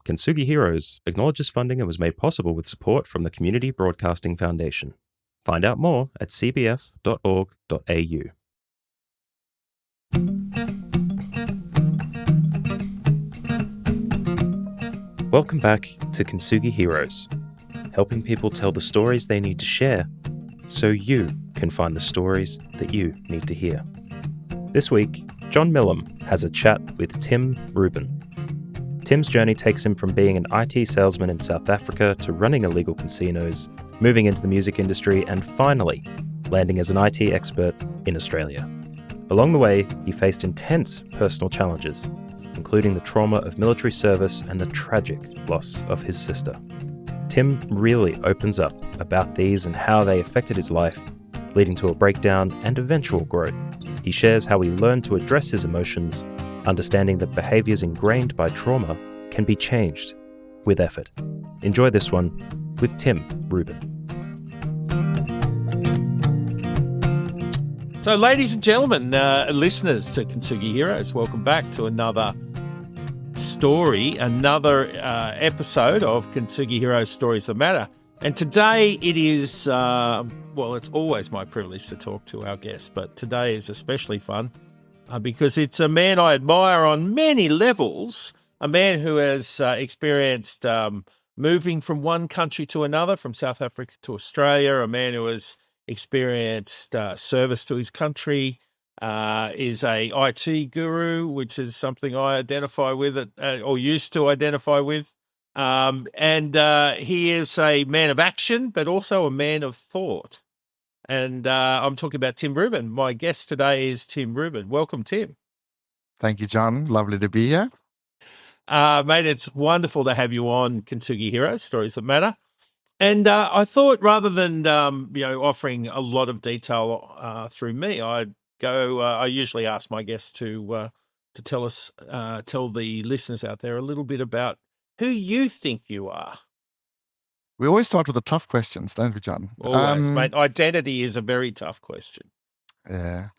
Kintsugi Heroes acknowledges funding and was made possible with support from the Community Broadcasting Foundation. Find out more at cbf.org.au. Welcome back to Kintsugi Heroes, helping people tell the stories they need to share so you can find the stories that you need to hear. This week, John Millam has a chat with Tim Rubin. Tim's journey takes him from being an IT salesman in South Africa to running illegal casinos, moving into the music industry, and finally landing as an IT expert in Australia. Along the way, he faced intense personal challenges, including the trauma of military service and the tragic loss of his sister. Tim really opens up about these and how they affected his life, leading to a breakdown and eventual growth. He shares how he learned to address his emotions, understanding that behaviors ingrained by trauma can be changed with effort. Enjoy this one with Tim Rubin. So, ladies and gentlemen, listeners to Kintsugi Heroes, welcome back to another story, another episode of Kintsugi Heroes Stories That Matter. And today it is, it's always my privilege to talk to our guests, but today is especially fun because it's a man I admire on many levels, a man who has experienced moving from one country to another, from South Africa to Australia, a man who has experienced service to his country, is a IT guru, which is something I identify with or used to identify with. And he is a man of action, but also a man of thought. And I'm talking about Tim Rubin. My guest today is Tim Rubin. Welcome, Tim. Thank you, John. Lovely to be here. Mate, it's wonderful to have you on Kintsugi Heroes, Stories That Matter. And I thought rather than, offering a lot of detail through me, I usually ask my guests to tell the listeners out there a little bit about who you think you are. We always start with the tough questions, don't we, John? Always, mate. Identity is a very tough question. Yeah.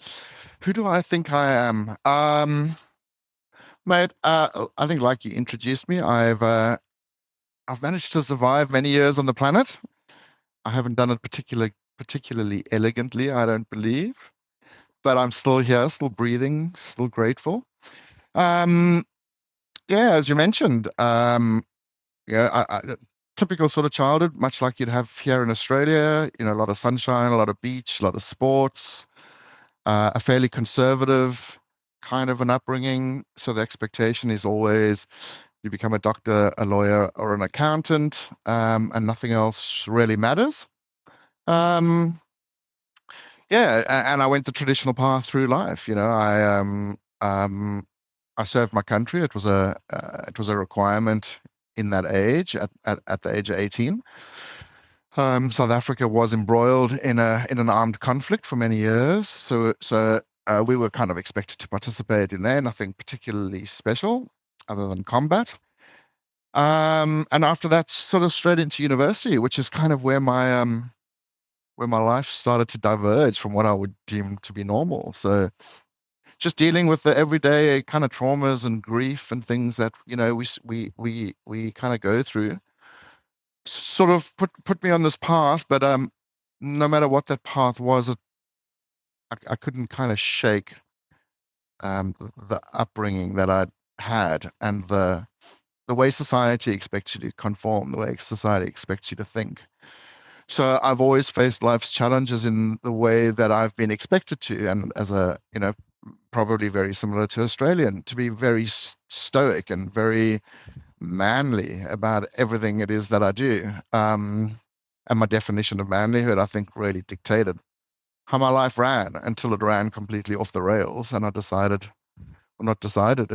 Who do I think I am? Mate, I think like you introduced me, I've managed to survive many years on the planet. I haven't done it particularly elegantly, I don't believe. But I'm still here, still breathing, still grateful. As you mentioned, typical sort of childhood, much like you'd have here in Australia, a lot of sunshine, a lot of beach, a lot of sports, a fairly conservative kind of an upbringing. So the expectation is always you become a doctor, a lawyer, or an accountant, and nothing else really matters. And I went the traditional path through life. I served my country. It was a requirement in that age, at the age of 18. South Africa was embroiled in an armed conflict for many years, so we were kind of expected to participate in there. Nothing particularly special other than combat. And after that, sort of straight into university, which is kind of where my life started to diverge from what I would deem to be normal. So just dealing with the everyday kind of traumas and grief and things that we kind of go through, sort of put me on this path. But no matter what that path was, I couldn't kind of shake the upbringing that I'd had and the way society expects you to conform, the way society expects you to think. So I've always faced life's challenges in the way that I've been expected to, and as a probably very similar to Australian, to be very stoic and very manly about everything it is that I do. And my definition of manlyhood, I think, really dictated how my life ran until it ran completely off the rails. And it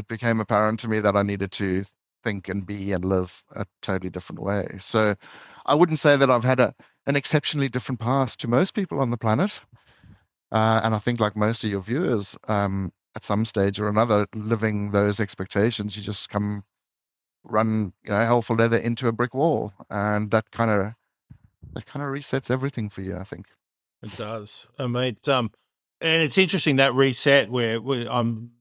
became apparent to me that I needed to think and be and live a totally different way. So I wouldn't say that I've had an exceptionally different past to most people on the planet. And I think, like most of your viewers, at some stage or another, living those expectations, you just run hell for leather into a brick wall, and that kind of resets everything for you, I think. It does. I mean, and it's interesting that reset where I'm,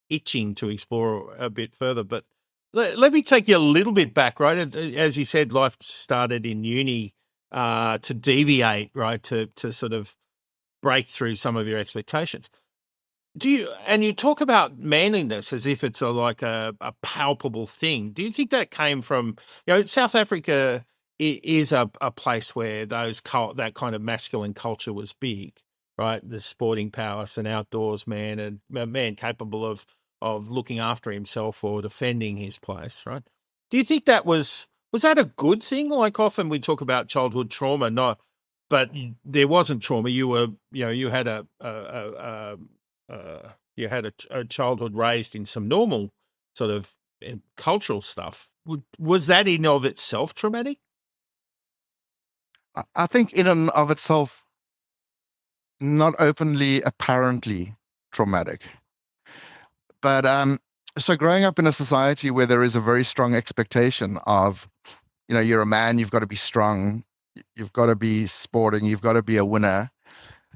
itching to explore a bit further. But let me take you a little bit back, right? As you said, life started in uni to deviate, right, to sort of break through some of your expectations. And you talk about manliness as if it's a palpable thing. Do you think that came from, South Africa is a place where that kind of masculine culture was big, right? The sporting prowess and outdoors man, and a man capable of looking after himself or defending his place, right? Do you think was that a good thing? Like often we talk about childhood trauma, but there wasn't trauma. You had a childhood raised in some normal sort of cultural stuff. Was that in of itself traumatic? I think in and of itself, not openly apparently traumatic. But so growing up in a society where there is a very strong expectation of, you're a man, you've got to be strong, you've got to be sporting, you've got to be a winner.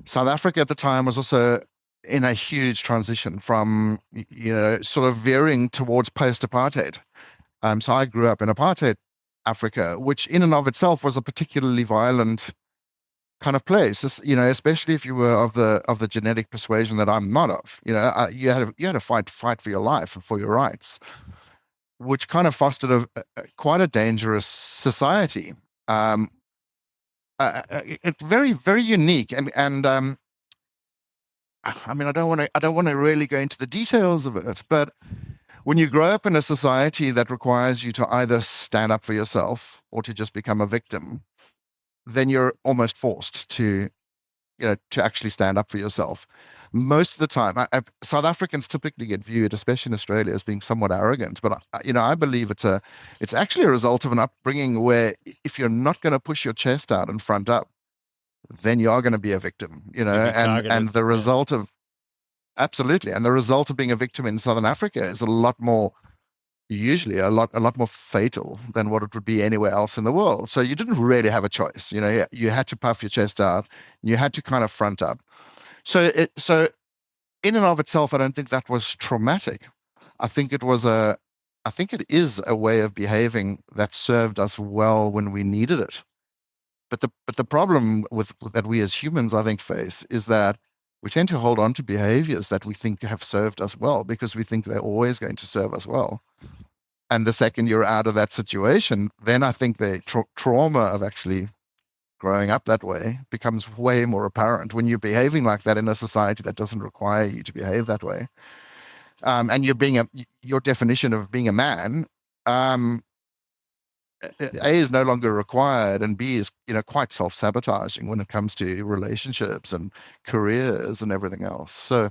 South Africa at the time was also in a huge transition from, sort of veering towards post-apartheid. So I grew up in apartheid Africa, which in and of itself was a particularly violent kind of place. Especially if you were of the genetic persuasion that I'm not of. You had to fight for your life and for your rights, which kind of fostered quite a dangerous society. It's very, very unique, and I mean, I don't want to really go into the details of it, but when you grow up in a society that requires you to either stand up for yourself or to just become a victim, then you're almost forced to actually stand up for yourself. Most of the time, South Africans typically get viewed, especially in Australia, as being somewhat arrogant. But I believe it's actually a result of an upbringing where if you're not going to push your chest out and front up, then you are going to be a victim. You'd be targeted. And the result of absolutely, and the result of being a victim in Southern Africa is usually a lot more fatal than what it would be anywhere else in the world. So you didn't really have a choice. You had to puff your chest out. You had to kind of front up. So in and of itself, I don't think that was traumatic. I think it is a way of behaving that served us well when we needed it. But the problem with that we as humans, I think, face is that we tend to hold on to behaviors that we think have served us well because we think they're always going to serve us well. And the second you're out of that situation, then I think the trauma of actually growing up that way becomes way more apparent when you're behaving like that in a society that doesn't require you to behave that way. And your definition of being a man, A is no longer required, and B is quite self-sabotaging when it comes to relationships and careers and everything else. So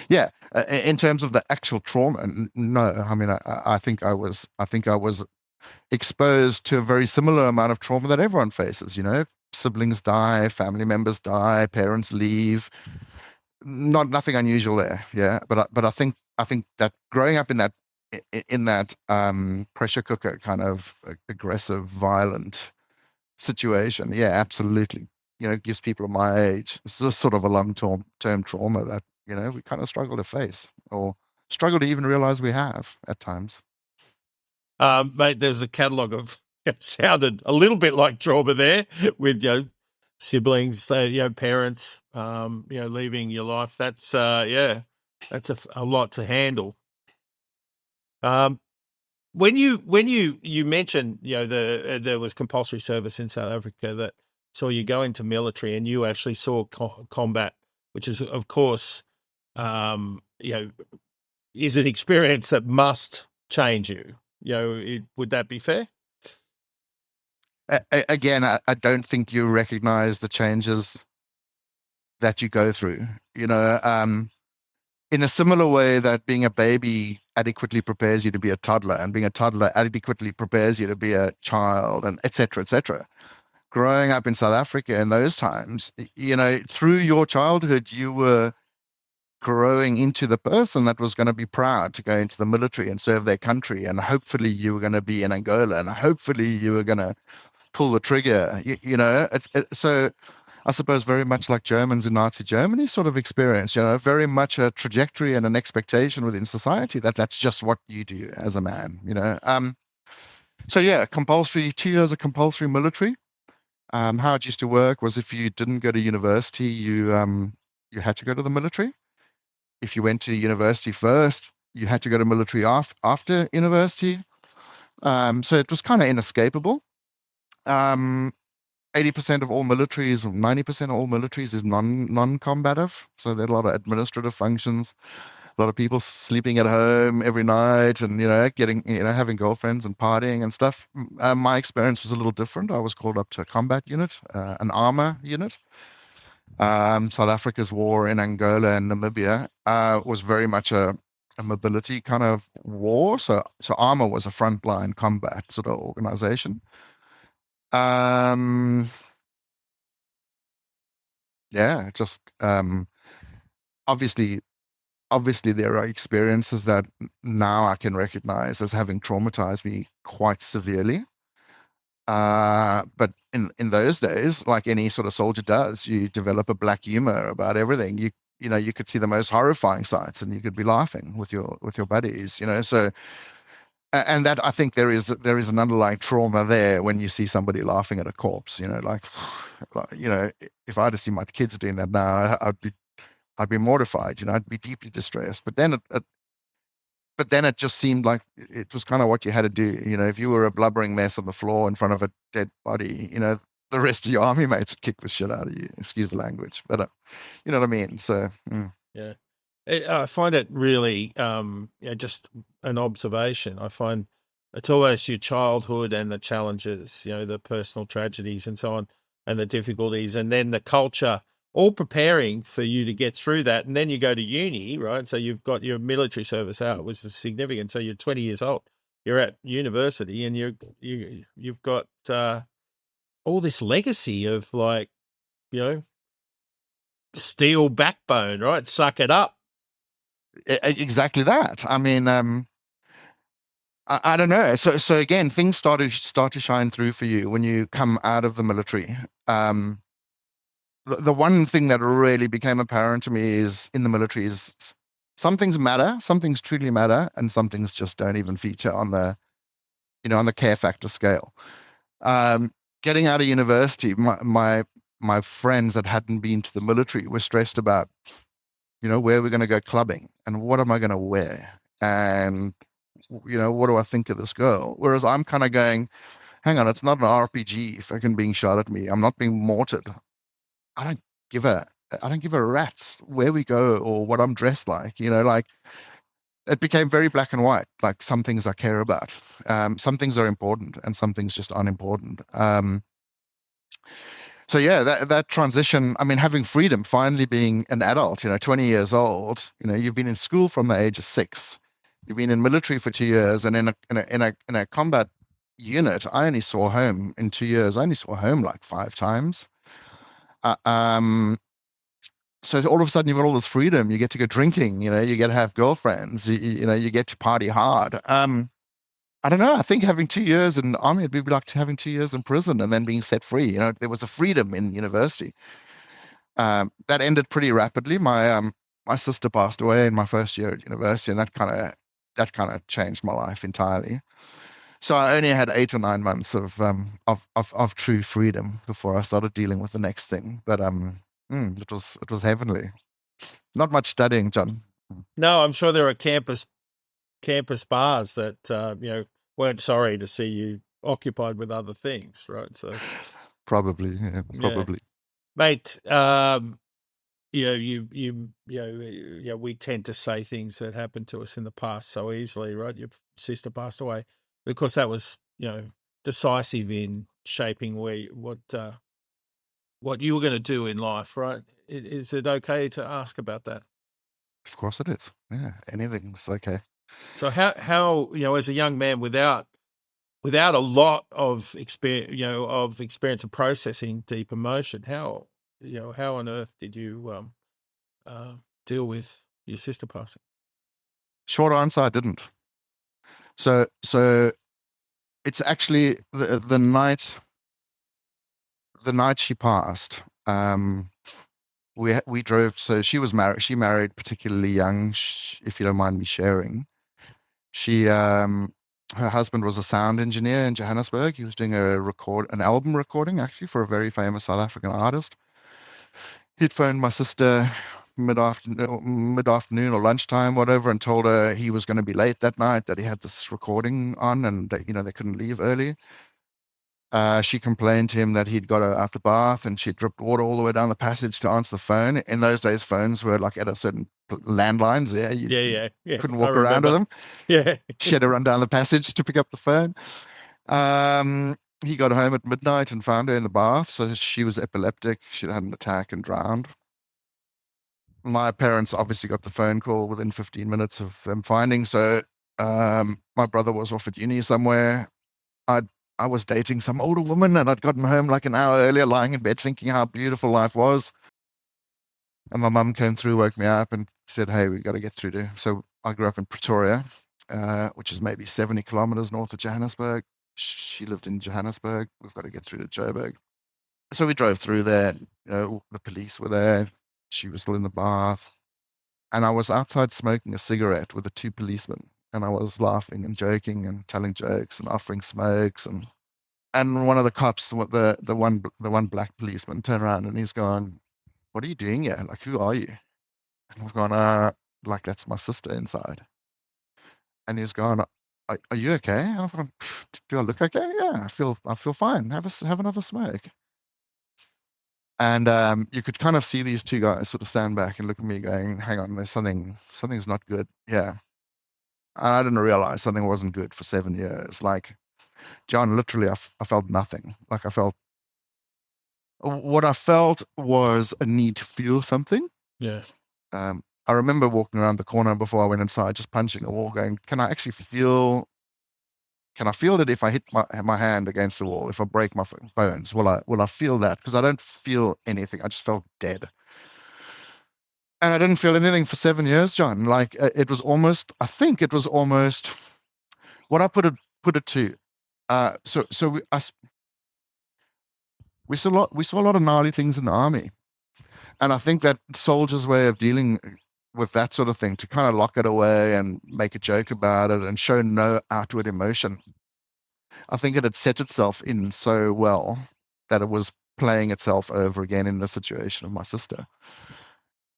yeah, in terms of the actual trauma, no. I mean, I think I was exposed to a very similar amount of trauma that everyone faces. Siblings die, family members die, parents leave. Nothing unusual there. Yeah, but I think that growing up in that pressure cooker kind of aggressive, violent situation, yeah, absolutely. Gives people my age sort of a long-term trauma that we kind of struggle to face or struggle to even realize we have at times. Mate, there's a catalogue of sounded a little bit like trauma there with siblings, parents, leaving your life. That's that's a lot to handle. When you mentioned there was compulsory service in South Africa that saw you go into military and you actually saw combat, which is of course is an experience that must change you. Would that be fair? Again, I don't think you recognize the changes that you go through. In a similar way that being a baby adequately prepares you to be a toddler, and being a toddler adequately prepares you to be a child, and et cetera, et cetera. Growing up in South Africa in those times, through your childhood, you were growing into the person that was going to be proud to go into the military and serve their country. And hopefully you were going to be in Angola, and hopefully you were going to pull the trigger, so I suppose, very much like Germans in Nazi Germany sort of experience, very much a trajectory and an expectation within society that that's just what you do as a man. So yeah, compulsory 2 years of compulsory military. How it used to work was if you didn't go to university, you had to go to the military. If you went to university first, you had to go to military after university. So it was kind of inescapable. 80% of all militaries, or 90% of all militaries is non-combative. So there are a lot of administrative functions, a lot of people sleeping at home every night and, getting, having girlfriends and partying and stuff. My experience was a little different. I was called up to a combat unit, an armor unit. South Africa's war in Angola and Namibia was very much a mobility kind of war. So armor was a frontline combat sort of organization. Yeah, just obviously there are experiences that now I can recognize as having traumatized me quite severely. But in those days, like any sort of soldier does, you develop a black humor about everything. You could see the most horrifying sights and you could be laughing with your buddies, so and that I think there is an underlying trauma there when you see somebody laughing at a corpse, like if I had to see my kids doing that now, I'd be mortified, I'd be deeply distressed. But then it just seemed like it was kind of what you had to do. If you were a blubbering mess on the floor in front of a dead body, the rest of your army mates would kick the shit out of you. Excuse the language, but you know what I mean. So Yeah, I find it really just an observation. I find it's always your childhood and the challenges, the personal tragedies and so on, and the difficulties, and then the culture all preparing for you to get through that. And then you go to uni, right? So you've got your military service out, which is significant. So you're 20 years old, you're at university, and you've got all this legacy of, like, steel backbone, right? Suck it up. exactly that. I mean, I don't know. So again, things start to shine through for you when you come out of the military. The one thing that really became apparent to me is in the military is some things matter, some things truly matter, and some things just don't even feature on the care factor scale. Getting out of university, my friends that hadn't been to the military were stressed about, where we're going to go clubbing and what am I going to wear and what do I think of this girl? Whereas I'm kind of going, hang on, it's not an RPG fucking being shot at me. I'm not being mortared. I don't give a rat's where we go or what I'm dressed like. Like it became very black and white. Like some things I care about, some things are important, and some things just aren't important. So yeah, that transition. I mean, having freedom, finally being an adult. 20 years old. You've been in school from the age of 6. You've been in military for 2 years, and in a combat unit, I only saw home in 2 years. I only saw home like 5 times. So all of a sudden you've got all this freedom. You get to go drinking. You get to have girlfriends. You get to party hard. I don't know. I think having 2 years in the army would be like having 2 years in prison and then being set free. There was a freedom in university. That ended pretty rapidly. My sister passed away in my first year at university, and that kind of changed my life entirely. So I only had 8 or 9 months of true freedom before I started dealing with the next thing. But it was heavenly. Not much studying, John. No, I'm sure there are campus bars that weren't sorry to see you occupied with other things, right? So probably, yeah, probably, mate. We tend to say things that happened to us in the past so easily, right? Your sister passed away because that was, decisive in shaping what you were going to do in life, right? Is it okay to ask about that? Of course it is. Yeah, anything's okay. So how as a young man without a lot of experience of processing deep emotion, how on earth did you deal with your sister passing? Short answer, I didn't. So it's actually the night she passed. Um, we drove. So she was married. She married particularly young. If you don't mind me sharing, she her husband was a sound engineer in Johannesburg. He was doing an album recording actually for a very famous South African artist. He'd phoned my sister mid-afternoon or lunchtime, whatever, and told her he was going to be late that night, that he had this recording on, and that they couldn't leave early. She complained to him that he'd got her out the bath and she dripped water all the way down the passage to answer the phone. In those days, phones were like at a certain landlines. Yeah, you couldn't I walk around with remember. them. Yeah. She had to run down the passage to pick up the phone. He got home at midnight and found her in the bath. So she was epileptic. She'd had an attack and drowned. My parents obviously got the phone call within 15 minutes of them finding. So my brother was off at uni somewhere. I was dating some older woman, and I'd gotten home like an hour earlier, lying in bed thinking how beautiful life was. And my mum came through, woke me up, and said, "Hey, we got to get through to." So I grew up in Pretoria, which is maybe 70 kilometers north of Johannesburg. She lived in Johannesburg. We've got to get through to Joburg. So we drove through there. The police were there. She was still in the bath. And I was outside smoking a cigarette with the two policemen. And I was laughing and joking and telling jokes and offering smokes. And one of the cops, the one black policeman, turned around and he's gone, "What are you doing here? Like, who are you?" And I've gone, like, that's my sister inside. And he's gone, "Are you okay?" And I've gone, "Do I look okay? Yeah, I feel fine. Have another smoke." And you could kind of see these two guys sort of stand back and look at me going, "Hang on, something's not good." Yeah. And I didn't realize something wasn't good for 7 years. Like, John, literally, I felt nothing. Like, what I felt was a need to feel something. Yeah. I remember walking around the corner before I went inside, just punching the wall, going, Can I feel it if I hit my hand against the wall? If I break my bones, will I feel that? Because I don't feel anything. I just felt dead." And I didn't feel anything for 7 years, John. Like, it was almost, I think it was almost what I put it to. So we saw a lot of gnarly things in the army. And I think that soldiers' way of dealing with that sort of thing, to kind of lock it away and make a joke about it and show no outward emotion, I think it had set itself in so well that it was playing itself over again in the situation of my sister.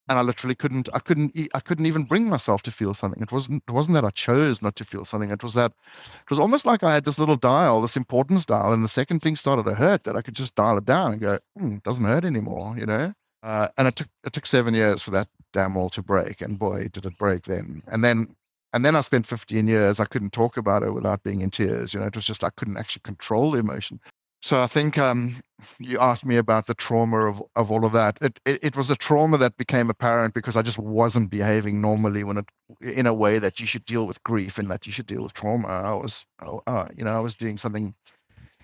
And I literally I couldn't even bring myself to feel something. It wasn't that I chose not to feel something. It was almost like I had this little dial, this importance dial, and the second thing started to hurt, that I could just dial it down and go, "It doesn't hurt anymore," you know. And it took 7 years for that damn wall to break, and boy, did it break then. And then I spent 15 years, I couldn't talk about it without being in tears. It was just, I couldn't actually control the emotion. So I think you asked me about the trauma of all of that. It was a trauma that became apparent because I just wasn't behaving normally in a way that you should deal with grief and that you should deal with trauma. I was doing something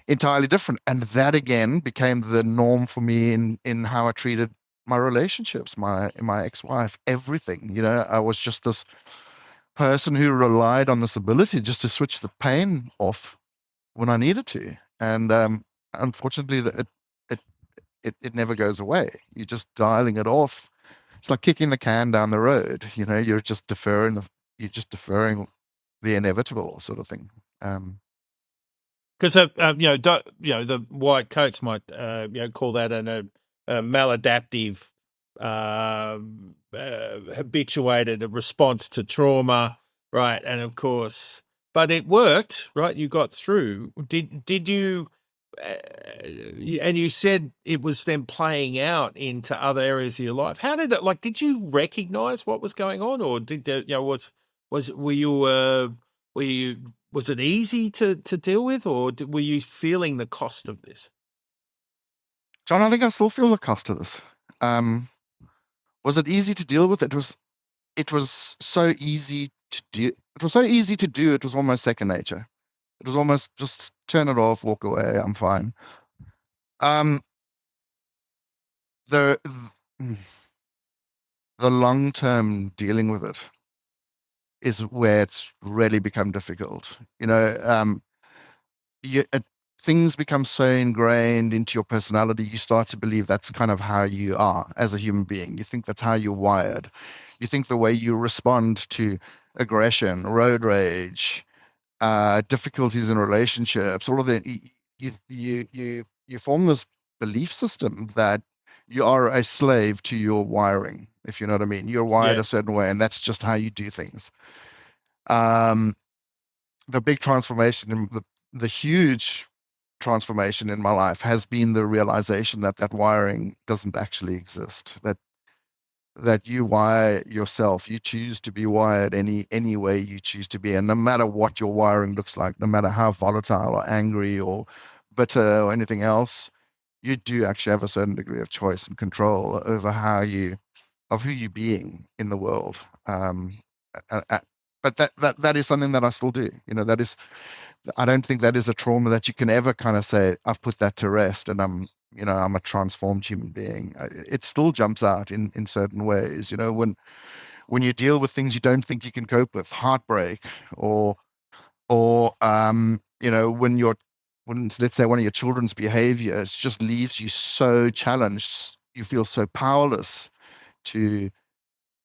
entirely different, and that again became the norm for me in how I treated my relationships, my ex-wife, everything. I was just this person who relied on this ability just to switch the pain off when I needed to. And unfortunately, it never goes away. You're just dialing it off. It's like kicking the can down the road. You're just deferring the inevitable sort of thing. Because the white coats might call that a maladaptive, habituated response to trauma, right? And of course, but it worked, right? You got through. Did you? And you said it was then playing out into other areas of your life. How did it? Like, did you recognize what was going on, or were you was it easy to deal with, or were you feeling the cost of this? John, I think I still feel the cost of this. Was it easy to deal with? It was so easy to do. It was so easy to do. It was almost second nature. It was almost just turn it off, walk away. I'm fine. The the long term dealing with it is where it's really become difficult. You, things become so ingrained into your personality, you start to believe that's kind of how you are as a human being. You think that's how you're wired. You think the way you respond to aggression, road rage, difficulties in relationships, all of that, you form this belief system that you are a slave to your wiring, if you know what I mean. You're wired Yeah. a certain way, and that's just how you do things. Um, the big transformation, the huge transformation in my life has been the realization that that wiring doesn't actually exist. That you wire yourself. You choose to be wired any way you choose to be, and no matter what your wiring looks like, no matter how volatile or angry or bitter or anything else, you do actually have a certain degree of choice and control over who you're being in the world. Uh, uh, but that is something that I still do. That is, I don't think that is a trauma that you can ever kind of say, I've put that to rest and I'm a transformed human being. It still jumps out in certain ways. When you deal with things you don't think you can cope with, heartbreak, or when let's say one of your children's behaviors just leaves you so challenged, you feel so powerless to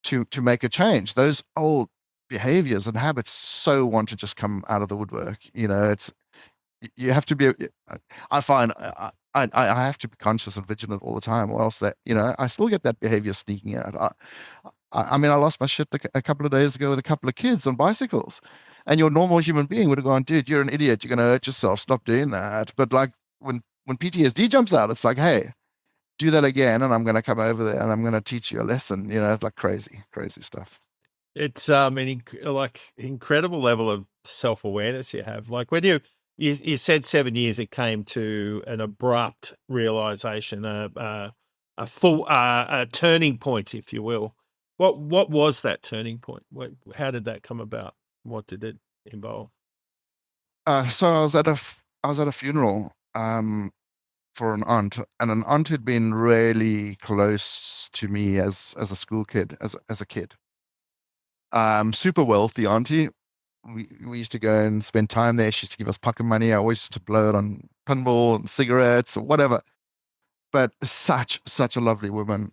to make a change. Those old behaviors and habits so want to just come out of the woodwork. It's you have to be. I find I have to be conscious and vigilant all the time, or else that I still get that behavior sneaking out. I mean, I lost my shit a couple of days ago with a couple of kids on bicycles, and your normal human being would have gone, dude, you're an idiot. You're going to hurt yourself. Stop doing that. But like when PTSD jumps out, it's like, hey, do that again, and I'm going to come over there and I'm going to teach you a lesson. It's like crazy, crazy stuff. It's like incredible level of self-awareness you have. Like when you said 7 years, it came to an abrupt realization, a full a turning point, if you will. What was that turning point? How did that come about? What did it involve? So I was at a funeral for an aunt, and an aunt who'd been really close to me as a school kid, as a kid. Super wealthy auntie. We used to go and spend time there. She used to give us pocket money. I always used to blow it on pinball and cigarettes or whatever. But such a lovely woman.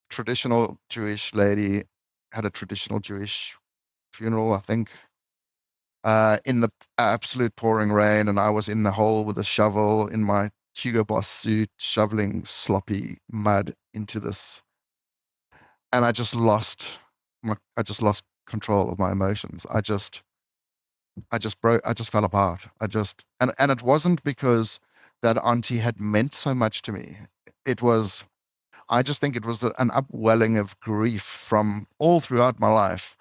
Traditional Jewish lady, had a traditional Jewish funeral, I think. In the absolute pouring rain, and I was in the hole with a shovel in my Hugo Boss suit, shoveling sloppy mud into this, and I just lost control of my emotions. I just broke. I just fell apart. And it wasn't because that auntie had meant so much to me. It was, I just think it was an upwelling of grief from all throughout my life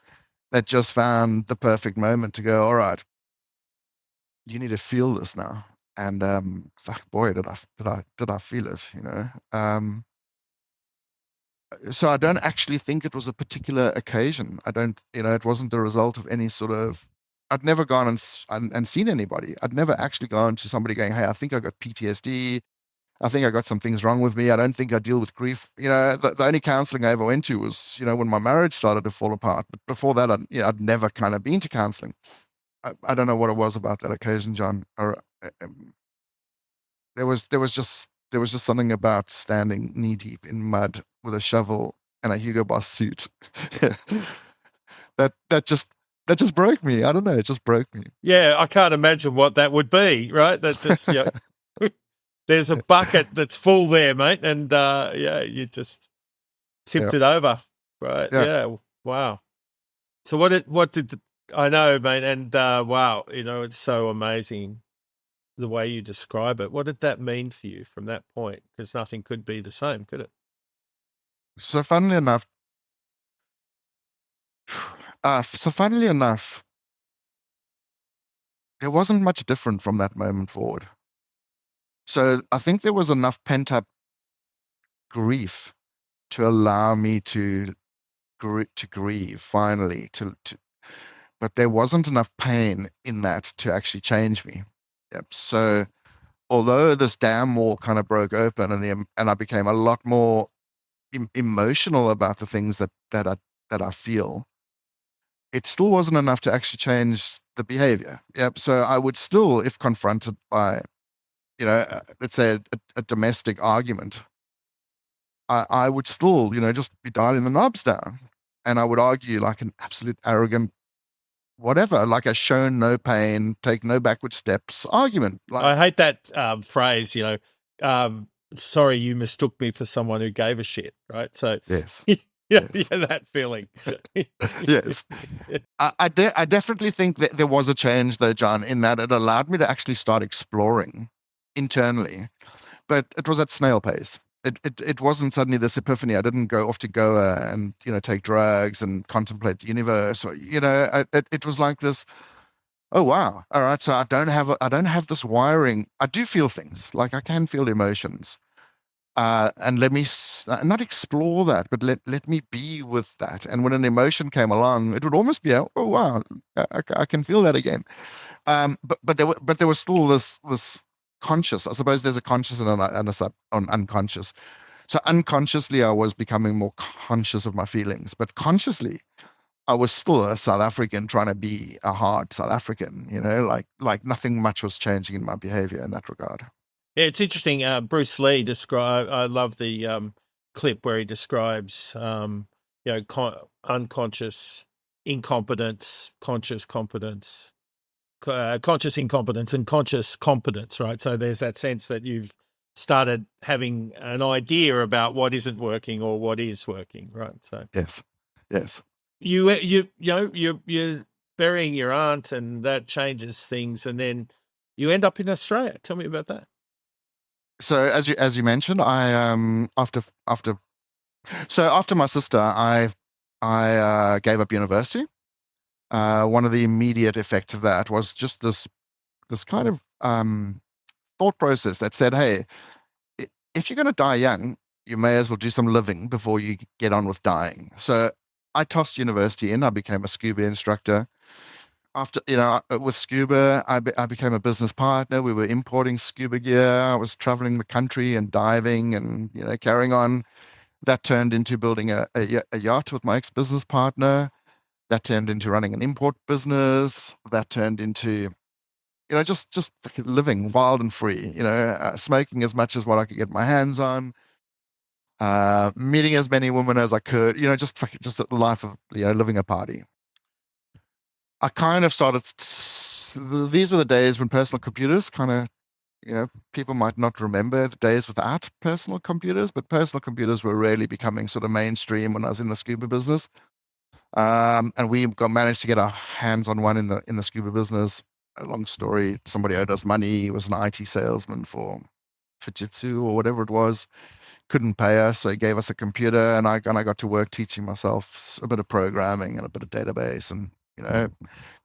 that just found the perfect moment to go, all right, you need to feel this now. And fuck, boy, did I feel it. So I don't actually think it was a particular occasion. I don't, it wasn't the result of any sort of. I'd never gone and seen anybody. I'd never actually gone to somebody going, "Hey, I think I got PTSD. I think I got some things wrong with me. I don't think I deal with grief." The only counseling I ever went to was, when my marriage started to fall apart. But before that, I'd never kind of been to counseling. I don't know what it was about that occasion, John. Or there was just something about standing knee deep in mud with a shovel and a Hugo Boss suit that that just broke me. I don't know, it just broke me. Yeah, I can't imagine what that would be. Right? That just there's a bucket that's full there, mate, and yeah, you just Yeah, tipped it over. Right? yeah. Yeah. Wow. So I know, mate, and wow, it's so amazing the way you describe it. What did that mean for you from that point? Because nothing could be the same, could it? So funnily enough, so funnily enough, there wasn't much different from that moment forward. So I think there was enough pent up grief to allow me to grieve finally. But there wasn't enough pain in that to actually change me. Yep. So although this dam wall kind of broke open and I became a lot more emotional about the things that I feel, it still wasn't enough to actually change the behavior. Yep. So I would still, if confronted by, let's say a domestic argument, I would still, just be dialing the knobs down. And I would argue like an absolute arrogant, whatever, like a shown no pain, take no backward steps argument. I Like, hate that phrase, sorry, you mistook me for someone who gave a shit, right? So, yes, yeah, yes, that feeling. yes. I definitely think that there was a change though, John, in that it allowed me to actually start exploring internally, but it was at snail pace. It wasn't suddenly this epiphany. I didn't go off to Goa and take drugs and contemplate the universe, or it was like this. Oh wow! All right, so I don't have this wiring. I do feel things, like I can feel emotions, and let me not explore that, but let me be with that. And when an emotion came along, it would almost be, oh wow, I can feel that again. But there was still this conscious. I suppose there's a conscious and a unconscious. So unconsciously, I was becoming more conscious of my feelings, but consciously, I was still a South African trying to be a hard South African. Like nothing much was changing in my behavior in that regard. Yeah, it's interesting. Bruce Lee I love the clip where he describes, unconscious incompetence, conscious competence, conscious incompetence, and conscious competence, right? So there's that sense that you've started having an idea about what isn't working or what is working, right? So Yes, yes. you're burying your aunt, and that changes things, and then you end up in Australia. Tell me about that. So as you mentioned, I after my sister, I gave up university. One of the immediate effects of that was just this kind of thought process that said, hey, if you're going to die young, you may as well do some living before you get on with dying. So I tossed university in. I became a scuba instructor. After, with scuba, I became a business partner. We were importing scuba gear. I was traveling the country and diving and, carrying on. That turned into building a yacht with my ex-business partner. That turned into running an import business. That turned into, just living wild and free, smoking as much as what I could get my hands on, meeting as many women as I could, just the life of, living a party. I kind of started, these were the days when personal computers kind of, people might not remember the days without personal computers, but personal computers were really becoming sort of mainstream when I was in the scuba business. And we managed to get our hands on one in the scuba business. A long story. Somebody owed us money. He was an IT salesman for Fujitsu or whatever it was. Couldn't pay us, so he gave us a computer, and I got to work teaching myself a bit of programming and a bit of database and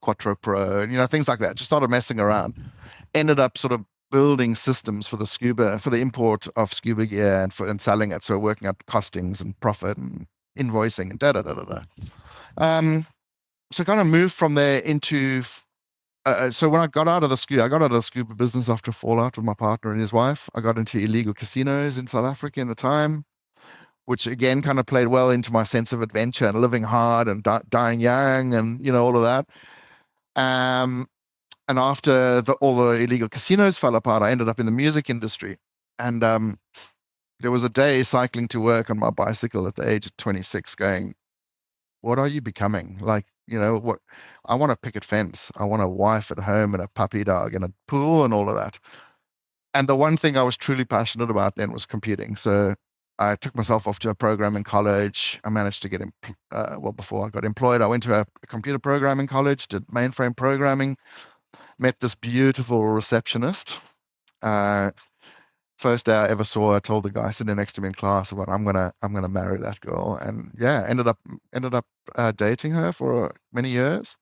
Quattro Pro and things like that. Just started messing around. Ended up sort of building systems for the import of scuba gear and selling it. So working out costings and profit and invoicing and da da da da da. So kind of moved from there into. So when I got out of the scuba business after a fallout with my partner and his wife. I got into illegal casinos in South Africa in the time, which again kind of played well into my sense of adventure and living hard and dying young and all of that. And after all the illegal casinos fell apart, I ended up in the music industry. And there was a day cycling to work on my bicycle at the age of 26 going, what are you becoming? Like, what? I want a picket fence. I want a wife at home and a puppy dog and a pool and all of that. And the one thing I was truly passionate about then was computing. So I took myself off to a programming college. I managed to get, before I got employed, I went to a computer programming college, did mainframe programming, met this beautiful receptionist. First day I ever saw her, I told the guy sitting next to me in class about I'm gonna marry that girl, and yeah, ended up dating her for many years,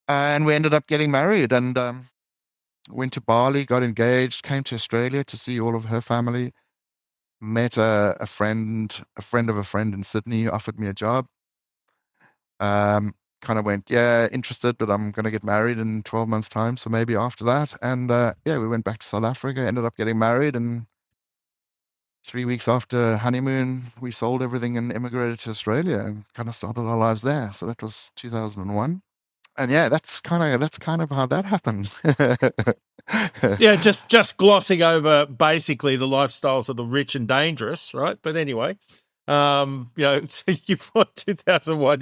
and we ended up getting married and went to Bali, got engaged, came to Australia to see all of her family, met a friend of a friend in Sydney who offered me a job. Kind of went, yeah, interested, but I'm going to get married in 12 months' time. So maybe after that. And yeah, we went back to South Africa, ended up getting married and 3 weeks after honeymoon, we sold everything and immigrated to Australia and kind of started our lives there. So that was 2001. And yeah, that's kind of how that happens. Yeah, just glossing over basically the lifestyles of the rich and dangerous, right? But anyway, so you've got 2001.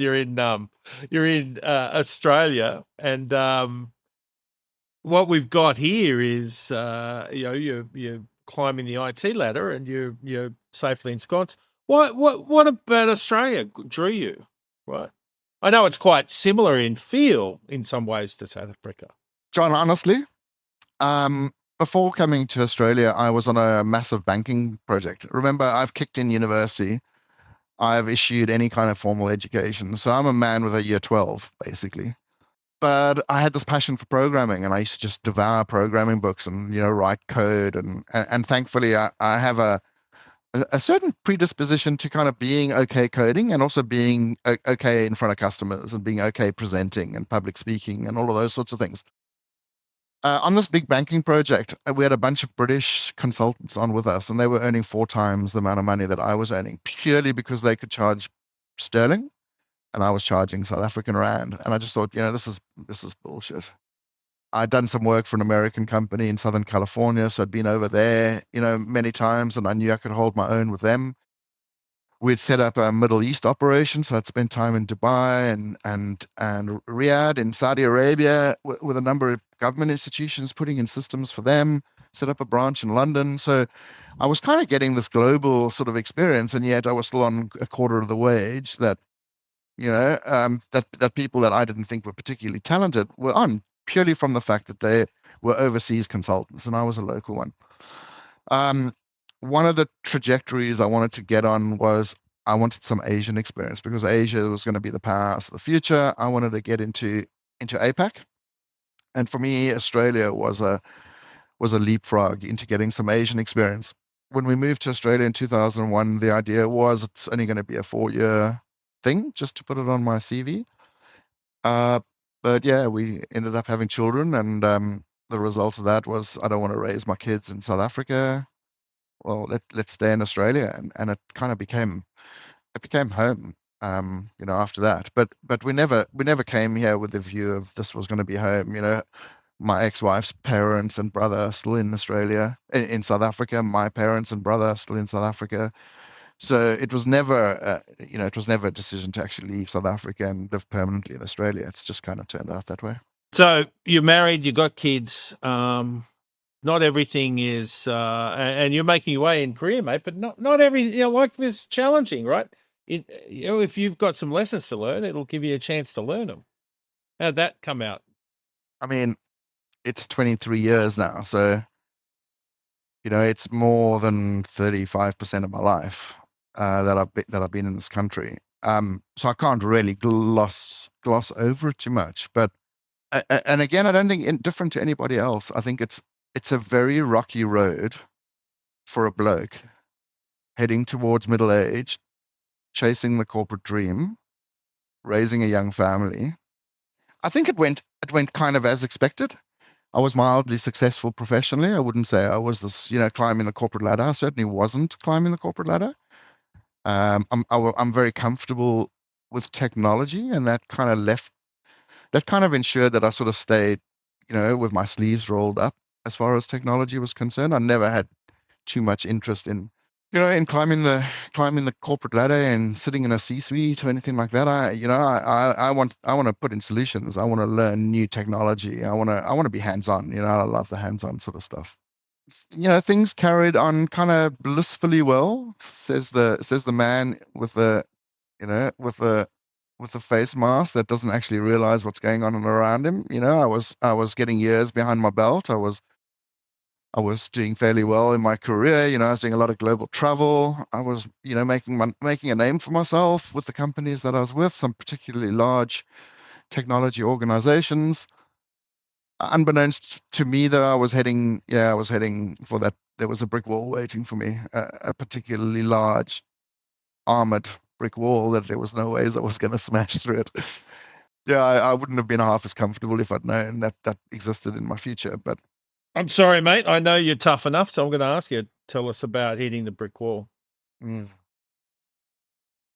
You're in Australia, and what we've got here is you're climbing the IT ladder, and you're safely ensconced. What about Australia drew you? Right, I know it's quite similar in feel in some ways to South Africa. John, honestly, before coming to Australia, I was on a massive banking project. Remember, I've kicked in university. I've issued any kind of formal education. So I'm a man with a year 12, basically. But I had this passion for programming, and I used to just devour programming books and, write code. And thankfully, I have a certain predisposition to kind of being okay coding and also being okay in front of customers and being okay presenting and public speaking and all of those sorts of things. On this big banking project, we had a bunch of British consultants on with us, and they were earning 4 times the amount of money that I was earning, purely because they could charge sterling, and I was charging South African rand. And I just thought, this is bullshit. I'd done some work for an American company in Southern California, so I'd been over there, many times, and I knew I could hold my own with them. We'd set up a Middle East operation, so I'd spent time in Dubai and Riyadh in Saudi Arabia with a number of government institutions, putting in systems for them, set up a branch in London. So I was kind of getting this global sort of experience, and yet I was still on a quarter of the wage that, that people that I didn't think were particularly talented were on, purely from the fact that they were overseas consultants and I was a local one. One of the trajectories I wanted to get on was I wanted some Asian experience, because Asia was going to be the powerhouse of the future. I wanted to get into APAC, and for me, Australia was a leapfrog into getting some Asian experience. When we moved to Australia in 2001, the idea was it's only going to be a 4-year thing, just to put it on my CV. But yeah, we ended up having children, and the result of that was I don't want to raise my kids in South Africa. Well, let's stay in Australia, and it kind of became home. After that, but we never came here with the view of this was going to be home. My ex-wife's parents and brother are still in Australia, in South Africa. My parents and brother are still in South Africa. So it was never, a decision to actually leave South Africa and live permanently in Australia. It's just kind of turned out that way. So you're married, you got kids. Not everything is, and you're making your way in career, mate. But not every, like this, challenging, right? If you've got some lessons to learn, it'll give you a chance to learn them. How'd that come out? I mean, it's 23 years now, so it's more than 35% of my life that I've been in this country. So I can't really gloss over it too much. But and again, I don't think different to anybody else. I think it's a very rocky road for a bloke heading towards middle age, chasing the corporate dream, raising a young family. I think it went kind of as expected. I was mildly successful professionally. I wouldn't say I was this, climbing the corporate ladder. I certainly wasn't climbing the corporate ladder. I'm very comfortable with technology, and that kind of ensured that I sort of stayed, with my sleeves rolled up as far as technology was concerned. I never had too much interest in climbing the corporate ladder and sitting in a C-suite or anything like that. I want to put in solutions. I want to learn new technology. I want to be hands-on. I love the hands-on sort of stuff. Things carried on kind of blissfully well, says the man with the face mask that doesn't actually realize what's going on around him. I was getting years behind my belt. I was doing fairly well in my career. I was doing a lot of global travel. I was, making a name for myself with the companies that I was with, some particularly large technology organizations. Unbeknownst to me, though, I was heading for that. There was a brick wall waiting for me, a particularly large armored brick wall that there was no ways I was going to smash through it. Yeah, I wouldn't have been half as comfortable if I'd known that existed in my future. But I'm sorry, mate. I know you're tough enough, so I'm going to ask you. Tell us about hitting the brick wall. Mm.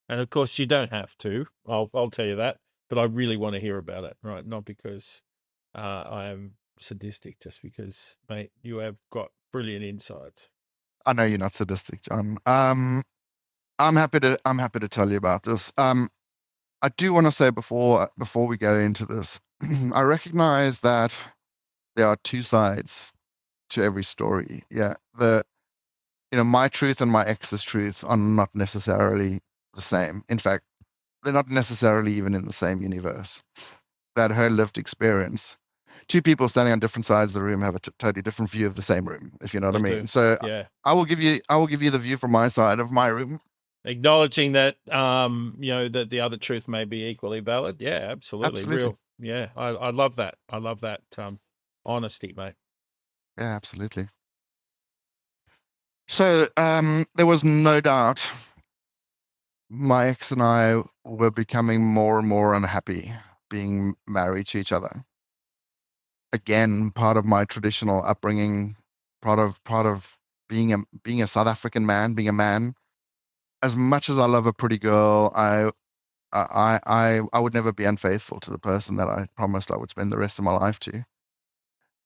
And of course, you don't have to. I'll tell you that. But I really want to hear about it, right? Not because I am sadistic, just because, mate, you have got brilliant insights. I know you're not sadistic, John. I'm happy to tell you about this. I do want to say before we go into this, I recognize that there are two sides to every story. Yeah, my truth and my ex's truth are not necessarily the same. In fact, they're not necessarily even in the same universe. That her lived experience. Two people standing on different sides of the room have a totally different view of the same room, if you know what I They mean. do. So Yeah. I will give you the view from my side of my room. Acknowledging that, that the other truth may be equally valid. Yeah, absolutely. Absolutely. Yeah, I love that. I love that honesty, mate. Yeah, absolutely. So there was no doubt my ex and I were becoming more and more unhappy being married to each other. Again, part of my traditional upbringing, part of being a South African man, being a man. As much as I love a pretty girl, I would never be unfaithful to the person that I promised I would spend the rest of my life to.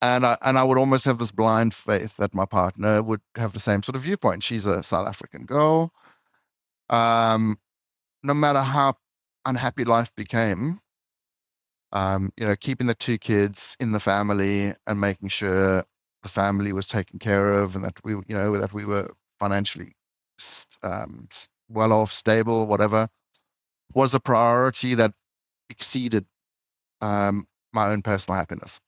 And I would almost have this blind faith that my partner would have the same sort of viewpoint. She's a South African girl. No matter how unhappy life became, keeping the two kids in the family and making sure the family was taken care of and that we were financially well off, stable, whatever, was a priority that exceeded my own personal happiness.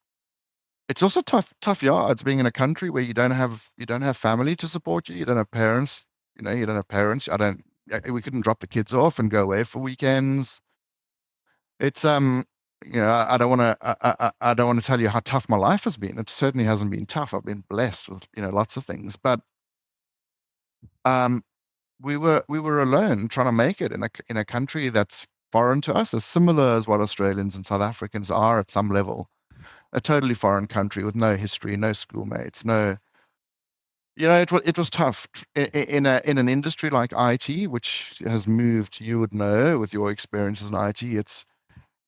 It's also tough yards being in a country where you don't have family to support you. You don't have parents. You don't have parents. We couldn't drop the kids off and go away for weekends. It's I don't want to I don't want to tell you how tough my life has been. It certainly hasn't been tough. I've been blessed with lots of things, but we were alone trying to make it in a country that's foreign to us, as similar as what Australians and South Africans are at some level. A totally foreign country with no history, no schoolmates, no. It was tough in an industry like IT, which has moved. You would know with your experiences in IT. It's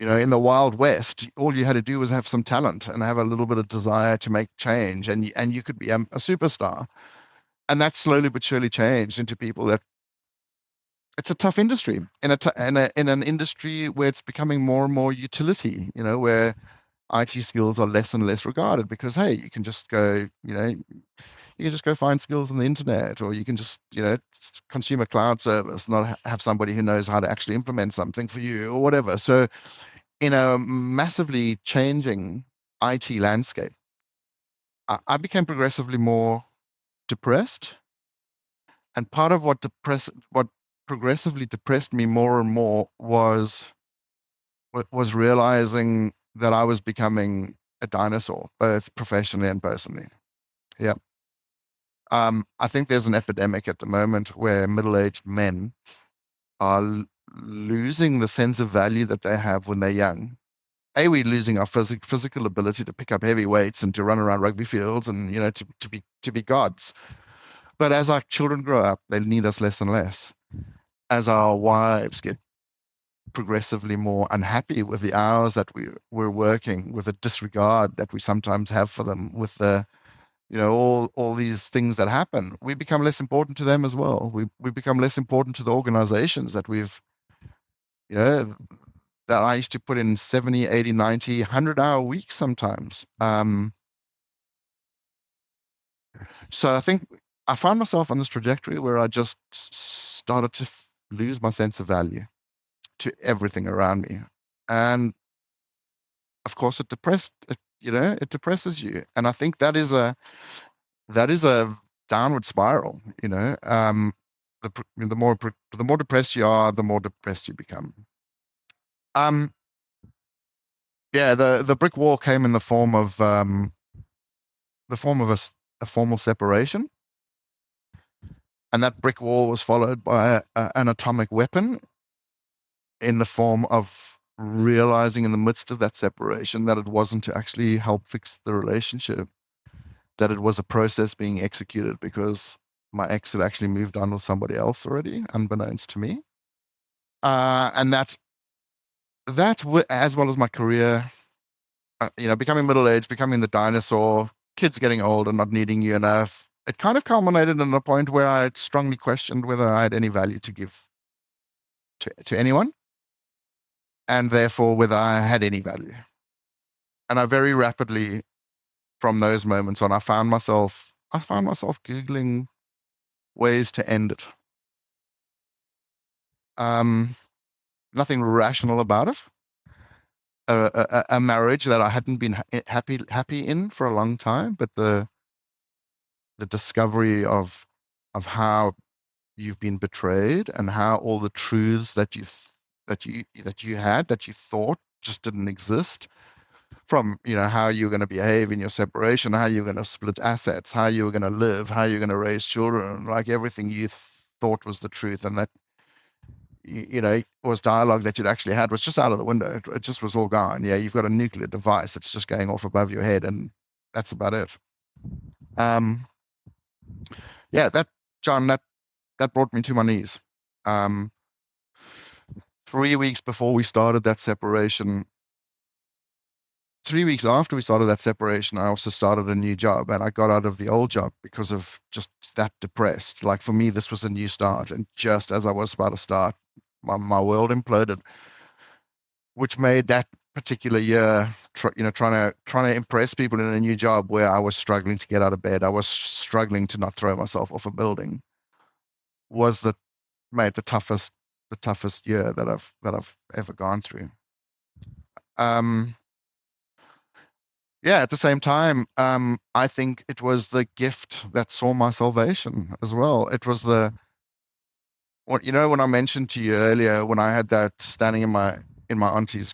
in the Wild West, all you had to do was have some talent and have a little bit of desire to make change, and you could be a superstar. And that slowly but surely changed into people that it's a tough industry in an industry where it's becoming more and more utility. Where IT skills are less and less regarded because hey, you can just go find skills on the internet, or you can just consume a cloud service, not have somebody who knows how to actually implement something for you or whatever. So in a massively changing IT landscape, I became progressively more depressed. And part of what progressively depressed me more and more was realizing that I was becoming a dinosaur, both professionally and personally. Yeah. I think there's an epidemic at the moment where middle-aged men are losing the sense of value that they have when they're young. We're losing our physical ability to pick up heavy weights and to run around rugby fields and to be gods. But as our children grow up, they need us less and less. As our wives get progressively more unhappy with the hours that we're working, with the disregard that we sometimes have for them, with the all these things that happen, we become less important to them as well. We become less important to the organizations that we've that I used to put in 70, 80, 90, 100-hour weeks sometimes. So I think I found myself on this trajectory where I just started to lose my sense of value to everything around me. And of course, it depresses you. And I think that is a downward spiral. The more depressed you are, the more depressed you become. Yeah, the brick wall came in the form of a formal separation, and that brick wall was followed by an atomic weapon in the form of realizing in the midst of that separation that it wasn't to actually help fix the relationship, that it was a process being executed because my ex had actually moved on with somebody else already, unbeknownst to me. And as well as my career, becoming middle-aged, becoming the dinosaur, kids getting old and not needing you enough. It kind of culminated in a point where I strongly questioned whether I had any value to give to anyone, and therefore whether I had any value. And I very rapidly, from those moments on, I found myself Googling ways to end it. Nothing rational about it. A marriage that I hadn't been happy in for a long time, but the discovery of how you've been betrayed and how all the truths that you thought just didn't exist, from how you're going to behave in your separation, how you're going to split assets, how you're going to live, how you're going to raise children, like everything you thought was the truth, and that was dialogue that you'd actually had was just out of the window. It just was all gone. Yeah, you've got a nuclear device that's just going off above your head, and that's about it. Yeah, John, that brought me to my knees. 3 weeks before we started that separation, 3 weeks after we started that separation, I also started a new job, and I got out of the old job because of just that depressed. Like, for me, this was a new start, and just as I was about to start, my world imploded, which made that particular year, trying to impress people in a new job where I was struggling to get out of bed, I was struggling to not throw myself off a building, was made the toughest year that I've ever gone through. Yeah, at the same time, I think it was the gift that saw my salvation as well. It was when I mentioned to you earlier, when I had that standing in my auntie's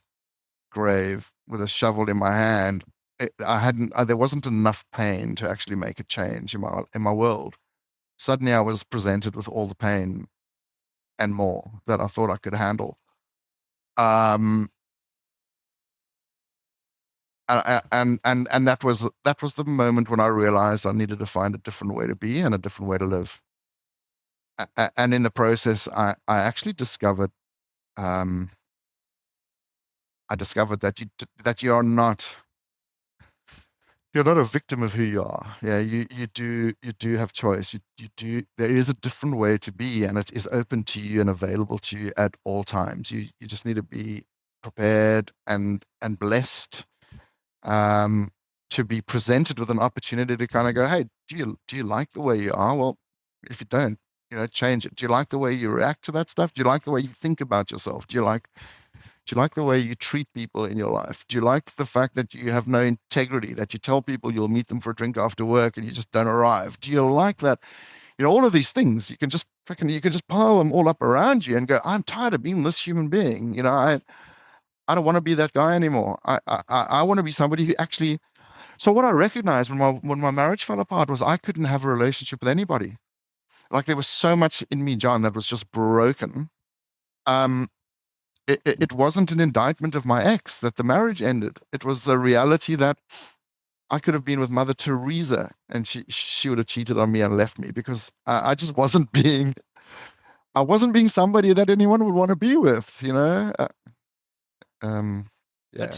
grave with a shovel in my hand, there wasn't enough pain to actually make a change in my world. Suddenly I was presented with all the pain and more that I thought I could handle. And that was the moment when I realized I needed to find a different way to be and a different way to live. And in the process, I actually discovered that you're not a victim of who you are. Yeah, you do have choice. There is a different way to be, and it is open to you and available to you at all times. You just need to be prepared and blessed to be presented with an opportunity to kind of go, hey, do you like the way you are? Well, if you don't, change it. Do you like the way you react to that stuff? Do you like the way you think about yourself? Do you like the way you treat people in your life? Do you like the fact that you have no integrity, that you tell people you'll meet them for a drink after work and you just don't arrive? Do you like that? All of these things, you can just pile them all up around you and go, I'm tired of being this human being. I don't want to be that guy anymore. I want to be somebody who actually. So what I recognized when my marriage fell apart was I couldn't have a relationship with anybody. Like, there was so much in me, John, that was just broken. It wasn't an indictment of my ex that the marriage ended. It was the reality that I could have been with Mother Teresa and she would have cheated on me and left me because I just wasn't being. I wasn't being somebody that anyone would want to be with. Yeah. That's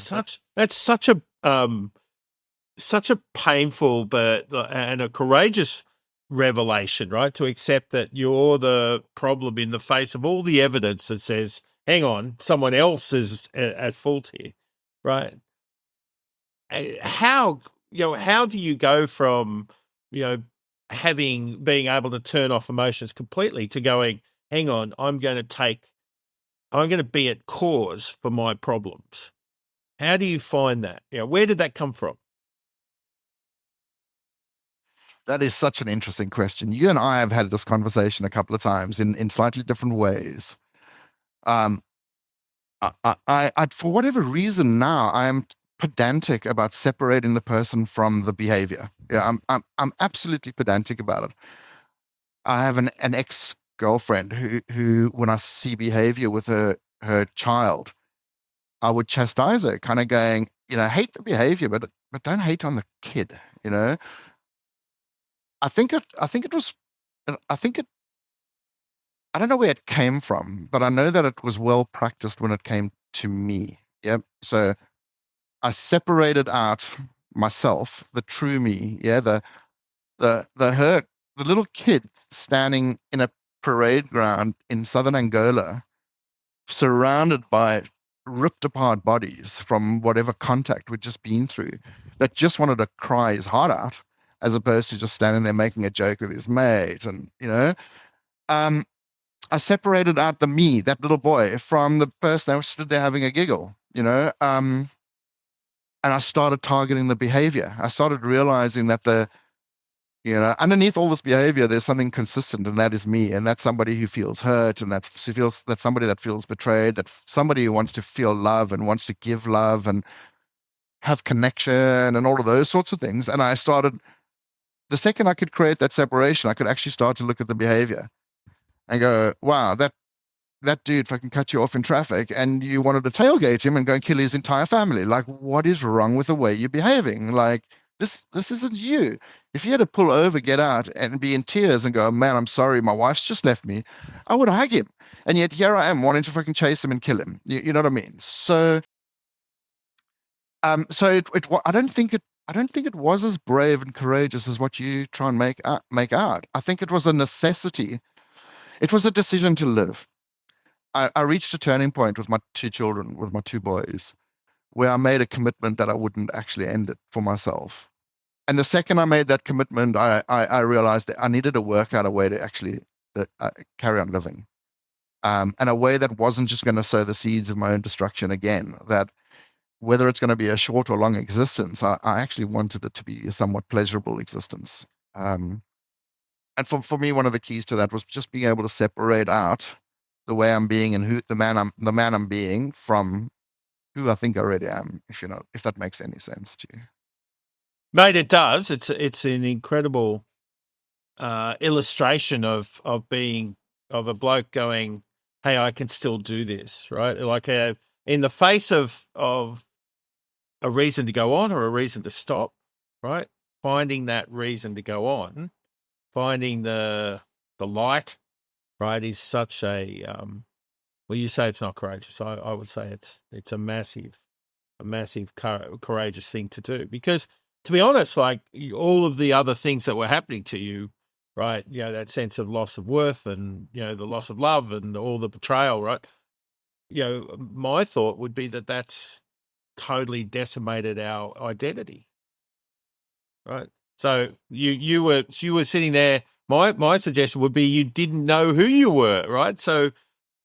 such a painful and a courageous revelation, right? To accept that you're the problem in the face of all the evidence that says, hang on, someone else is at fault here, right? How do you go from, being able to turn off emotions completely to going, hang on, I'm going to be at cause for my problems? How do you find that? Where did that come from? That is such an interesting question. You and I have had this conversation a couple of times in slightly different ways. I for whatever reason now I am pedantic about separating the person from the behavior. Yeah, I'm absolutely pedantic about it. I have an ex-girlfriend who when I see behavior with her child, I would chastise her, kind of going, hate the behavior, but don't hate on the kid. I think it was I think I don't know where it came from, but I know that it was well practiced when it came to me. Yep. So I separated out myself, the true me. Yeah. The hurt, the little kid standing in a parade ground in southern Angola, surrounded by ripped apart bodies from whatever contact we'd just been through, that just wanted to cry his heart out, as opposed to just standing there making a joke with his mate. And, um, I separated out the me, that little boy, from the person that stood there having a giggle, and I started targeting the behavior. I started realizing that underneath all this behavior, there's something consistent, and that is me. And that's somebody who feels hurt, and that's somebody that feels betrayed, that somebody who wants to feel love and wants to give love and have connection and all of those sorts of things. And I started, the second I could create that separation, I could actually start to look at the behavior and go, wow, that dude fucking cut you off in traffic and you wanted to tailgate him and go and kill his entire family. Like, what is wrong with the way you're behaving? Like, this isn't you. If you had to pull over, get out, and be in tears and go, man, I'm sorry, my wife's just left me, I would hug him. And yet here I am wanting to fucking chase him and kill him. You know what I mean? So, I don't think it was as brave and courageous as what you try and make out. I think it was a necessity. It was a decision to live. I reached a turning point with my two children, with my two boys, where I made a commitment that I wouldn't actually end it for myself. And the second I made that commitment, I realized that I needed to work out a way to actually carry on living, and a way that wasn't just going to sow the seeds of my own destruction again. That whether it's going to be a short or long existence, I actually wanted it to be a somewhat pleasurable existence. And for me, one of the keys to that was just being able to separate out the way I'm being and the man I'm being from who I think I really am, if that makes any sense to you. Mate, it does. It's an incredible illustration of a bloke going, hey, I can still do this, right? Like in the face of a reason to go on or a reason to stop, right? Finding that reason to go on, finding the light, right, is such a well, you say it's not courageous. I would say it's a massive courageous thing to do, because to be honest, like all of the other things that were happening to you, right? That sense of loss of worth and, the loss of love and all the betrayal, right? My thought would be that that's totally decimated our identity, right? So you were sitting there. My suggestion would be you didn't know who you were, right? So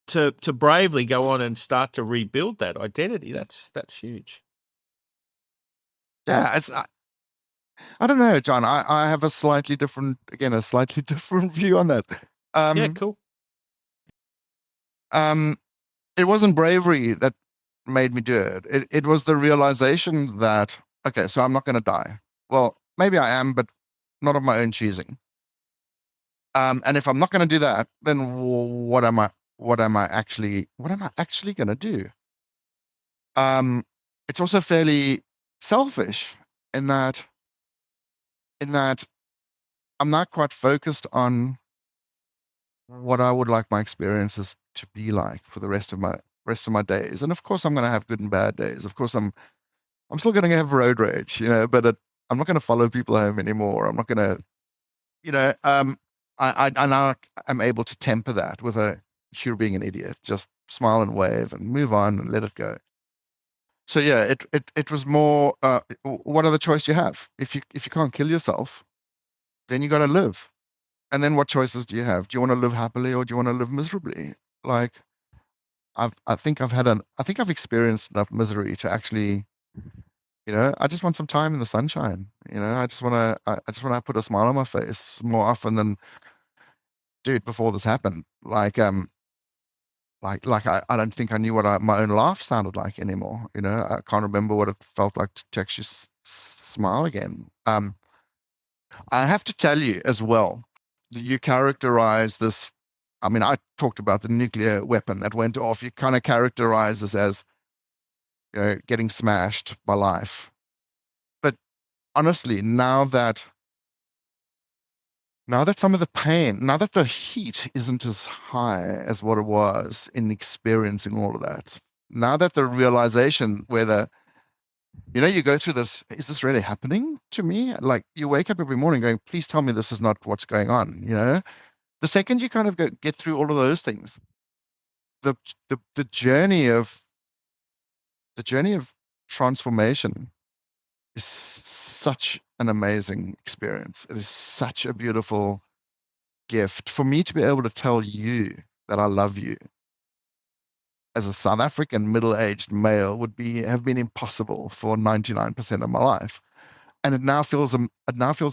to bravely go on and start to rebuild that identity, that's huge. Yeah, I don't know, John. I have a slightly different view on that. Yeah, cool. It wasn't bravery that made me do it. It was the realization that, okay, so I'm not going to die. Well, maybe I am, but not of my own choosing. And if I'm not going to do that, then what am I actually going to do? It's also fairly selfish in that I'm not quite focused on what I would like my experiences to be like for the rest of my days. And of course, I'm going to have good and bad days. Of course, I'm still going to have road rage, but I'm not going to follow people home anymore. I'm not going to, I now am able to temper that with you're being an idiot. Just smile and wave and move on and let it go. So yeah, it was more, what other choice you have? If you can't kill yourself, then you got to live. And then what choices do you have? Do you want to live happily or do you want to live miserably? Like, I think I've experienced enough misery to actually, I just want some time in the sunshine. I just want to put a smile on my face more often than, dude, before this happened. I don't think I knew what my own laugh sounded like anymore. I can't remember what it felt like to actually smile again. I have to tell you as well, you characterize this. I mean, I talked about the nuclear weapon that went off. You kind of characterize this as, getting smashed by life. But honestly, now that now that some of the pain, now that the heat isn't as high as what it was in experiencing all of that, now that the realization whether, you go through this, is this really happening to me? Like you wake up every morning going, please tell me this is not what's going on, The second you kind of get through all of those things, the the journey of transformation is such an amazing experience. It is such a beautiful gift for me to be able to tell you that I love you as a South African middle-aged male would have been impossible for 99% of my life. And it now feels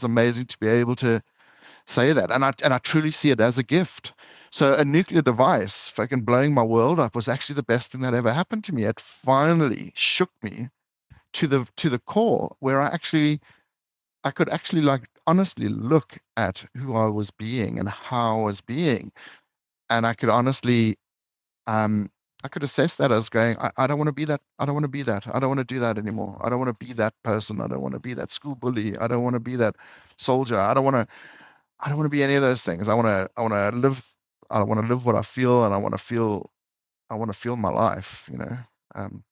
amazing to be able to say that. And I truly see it as a gift. So a nuclear device fucking blowing my world up was actually the best thing that ever happened to me. It finally shook me to the core where I could actually like honestly look at who I was being and how I was being. And I could honestly I could assess that as going, I don't want to be that. I don't want to be that. I don't want to do that anymore. I don't want to be that person. I don't want to be that school bully. I don't want to be that soldier. I don't want to be any of those things. I want to live what I feel, and I want to feel my life. Um,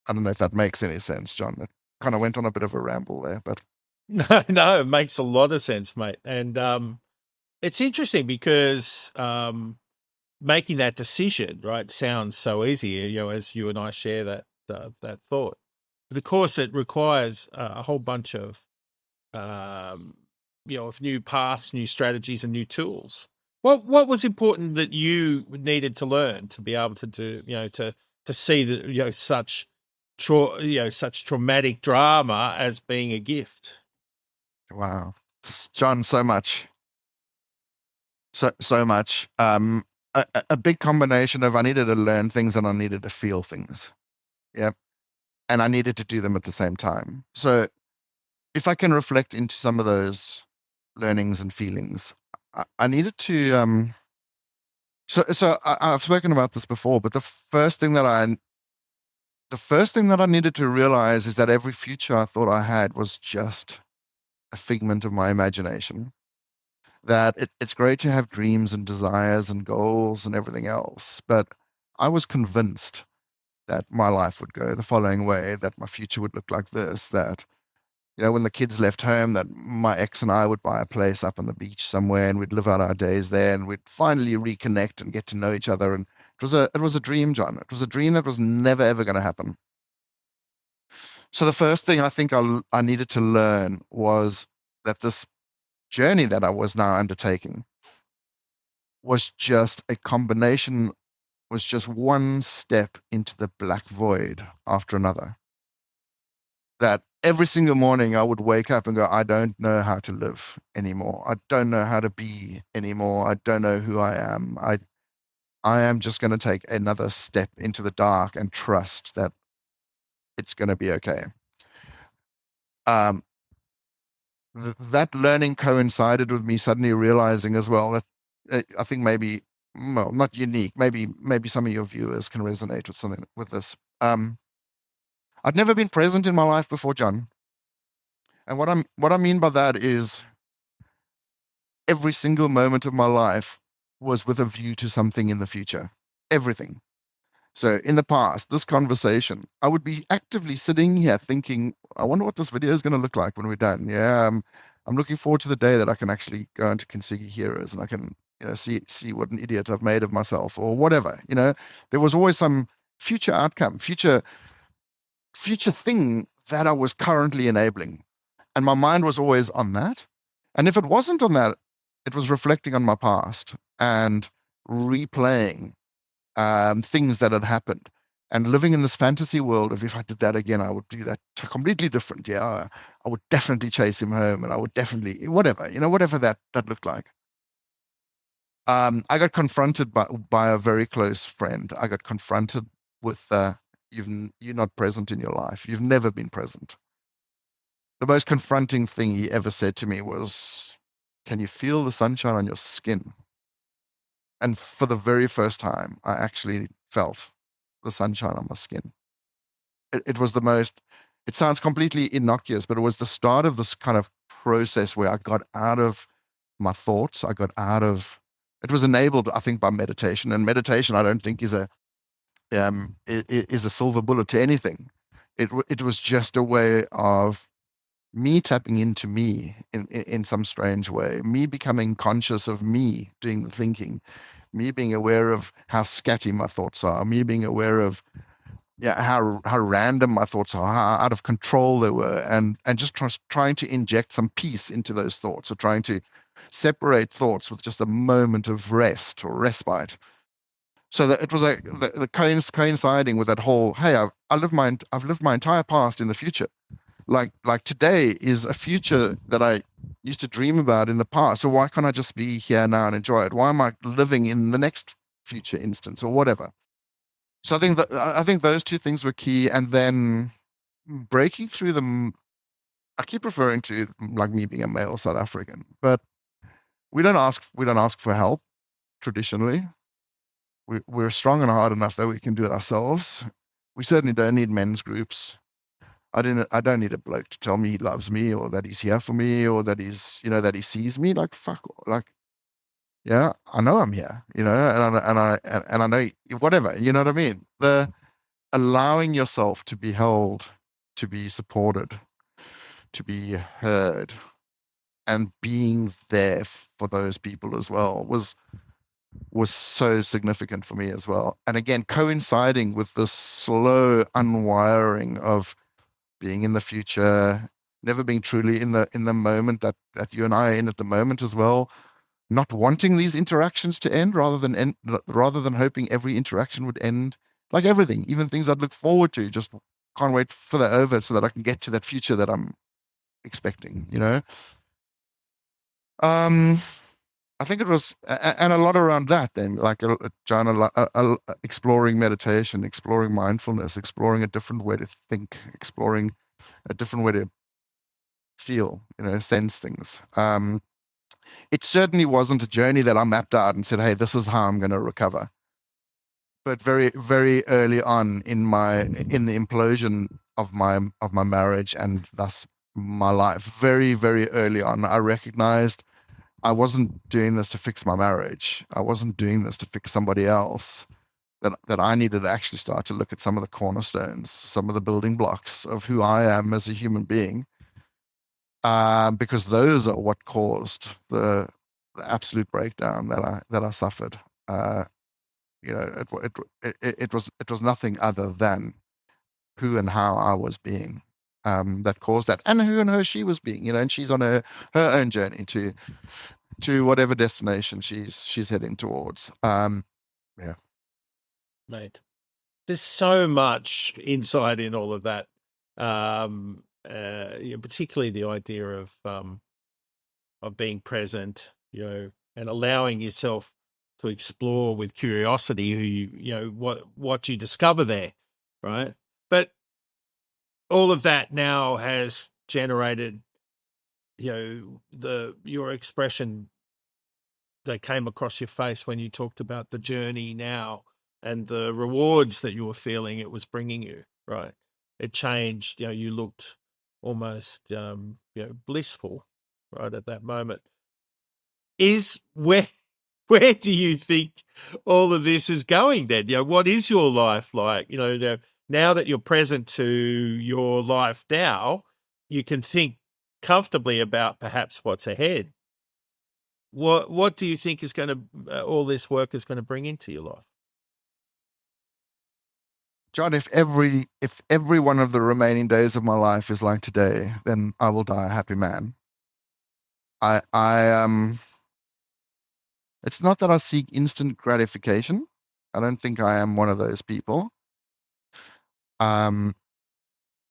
I don't know if that makes any sense, John. It kind of went on a bit of a ramble there, but No, it makes a lot of sense, mate. And it's interesting because making that decision, right, sounds so easy, as you and I share that thought. But of course, it requires a whole bunch of of new paths, new strategies, and new tools. What was important that you needed to learn to be able to do, to see that, such traumatic drama as being a gift? wow, John, so much, so much. A big combination of I needed to learn things and I needed to feel things. Yeah, and I needed to do them at the same time. So if I can reflect into some of those learnings and feelings, I needed to. I've spoken about this before, but the first thing that I needed to realize is that every future I thought I had was just a figment of my imagination. That it's great to have dreams and desires and goals and everything else, but I was convinced that my life would go the following way, that my future would look like this, that when the kids left home, that my ex and I would buy a place up on the beach somewhere and we'd live out our days there and we'd finally reconnect and get to know each other. And it was a dream, John. It was a dream that was never ever going to happen. So the first thing I think I needed to learn was that this journey that I was now undertaking was just a combination, was just one step into the black void after another. That every single morning I would wake up and go, I don't know how to live anymore. I don't know how to be anymore. I don't know who I am. I am just going to take another step into the dark and trust that it's going to be okay. Um, that learning coincided with me suddenly realizing as well that I think maybe, well, not unique. Maybe some of your viewers can resonate with something with this. I'd never been present in my life before, John. And what I mean by that is every single moment of my life was with a view to something in the future. Everything. So in the past, this conversation, I would be actively sitting here thinking, I wonder what this video is going to look like when we're done. Yeah, I'm looking forward to the day that I can actually go into Kintsugi Heroes and I can, see what an idiot I've made of myself or whatever. There was always some future outcome, future thing that I was currently enabling. And my mind was always on that. And if it wasn't on that, it was reflecting on my past and replaying things that had happened and living in this fantasy world of if I did that again, I would do that completely different. Yeah, I would definitely chase him home and I would definitely, whatever that looked like. I got confronted by a very close friend. I got confronted with, you're not present in your life. You've never been present. The most confronting thing he ever said to me was, can you feel the sunshine on your skin? And for the very first time, I actually felt the sunshine on my skin. It was the most, it sounds completely innocuous, but it was the start of this kind of process where I got out of my thoughts. I got out of it was enabled, I think, by meditation. And meditation, I don't think is a silver bullet to anything. It was just a way of me tapping into me in some strange way, me becoming conscious of me doing the thinking, me being aware of how scatty my thoughts are, me being aware of how random my thoughts are, how out of control they were, and just trying to inject some peace into those thoughts, or trying to separate thoughts with just a moment of rest or respite. So that it was like the coinciding with that whole, hey, I've lived my entire past in the future. Like today is a future that I used to dream about in the past. So why can't I just be here now and enjoy it? Why am I living in the next future instance or whatever? So I think those two things were key, and then breaking through them. I keep referring to like me being a male South African, but we don't ask for help traditionally. We're strong and hard enough that we can do it ourselves. We certainly don't need men's groups. I don't need a bloke to tell me he loves me, or that he's here for me, or that that he sees me. Like fuck, like yeah, I know I'm here, and I know whatever, you know what I mean. The allowing yourself to be held, to be supported, to be heard, and being there for those people as well was so significant for me as well. And again, coinciding with this slow unwiring of being in the future, never being truly in the moment that you and I are in at the moment as well, not wanting these interactions to end, rather than hoping every interaction would end. Like everything, even things I'd look forward to, just can't wait for that over so that I can get to that future that I'm expecting, um I think it was, and a lot around that. Then, like John, exploring meditation, exploring mindfulness, exploring a different way to think, exploring a different way to feel, sense things. It certainly wasn't a journey that I mapped out and said, "Hey, this is how I'm going to recover." But very, very early on in the implosion of my marriage, and thus my life, very, very early on, I recognized I wasn't doing this to fix my marriage. I wasn't doing this to fix somebody else. That I needed to actually start to look at some of the cornerstones, some of the building blocks of who I am as a human being, because those are what caused the absolute breakdown that I suffered. Uh, it was nothing other than who and how I was being, that caused that, and who and how she was being, and she's on her own journey to whatever destination she's heading towards. Yeah. Mate. There's so much insight in all of that. Particularly the idea of being present, and allowing yourself to explore with curiosity who what you discover there, right? But all of that now has generated, your expression that came across your face when you talked about the journey now and the rewards that you were feeling it was bringing you, right? It changed, you looked almost, blissful, right, at that moment. Is where do you think all of this is going then? What is your life like? Now that you're present to your life now, you can think comfortably about perhaps what's ahead. What do you think is going to all this work is going to bring into your life? John, if every one of the remaining days of my life is like today, then I will die a happy man. I It's not that I seek instant gratification. I don't think I am one of those people. Um,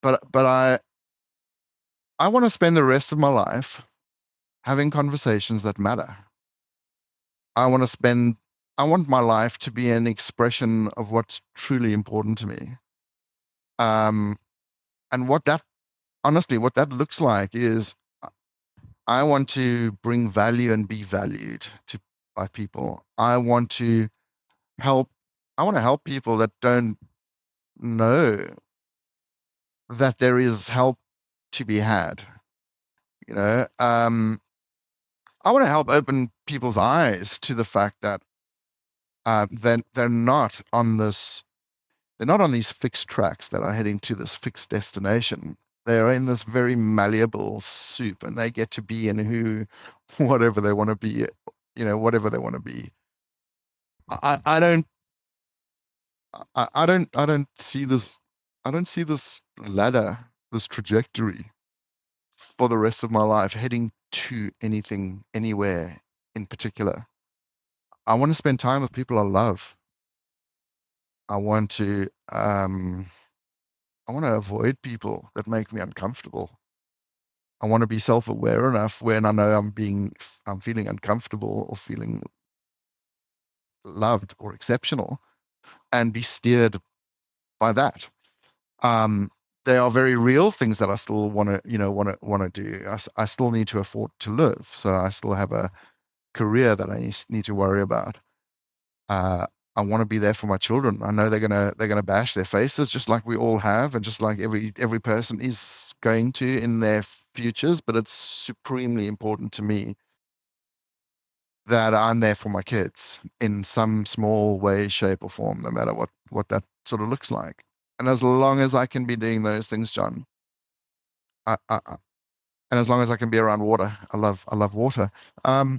but I want to spend the rest of my life having conversations that matter. I want to spend I want my life to be an expression of what's truly important to me. Um, and what that looks like is I want to bring value and be valued to by people. Help I want to help people that don't know that there is help to be had. You know, I want to help open people's eyes to the fact that they're not on this. They're not on these fixed tracks that are heading to this fixed destination. They are in this very malleable soup, and they get to be in whatever they want to be. Whatever they want to be. I don't I don't see this. I don't see this ladder, this trajectory for the rest of my life heading to anything, anywhere in particular. I want to spend time with people I love. I want to avoid people that make me uncomfortable. I want to be self-aware enough when I know I'm feeling uncomfortable or feeling loved or exceptional, and be steered by that. They are very real things that I still want to do. I still need to afford to live, so I still have a career that I need to worry about. I want to be there for my children. I know they're gonna bash their faces, just like we all have, and just like every person is going to in their futures. But it's supremely important to me that I'm there for my kids in some small way, shape, or form, no matter what that sort of looks like. And as long as I can be doing those things, John, and as long as I can be around water, I love water. I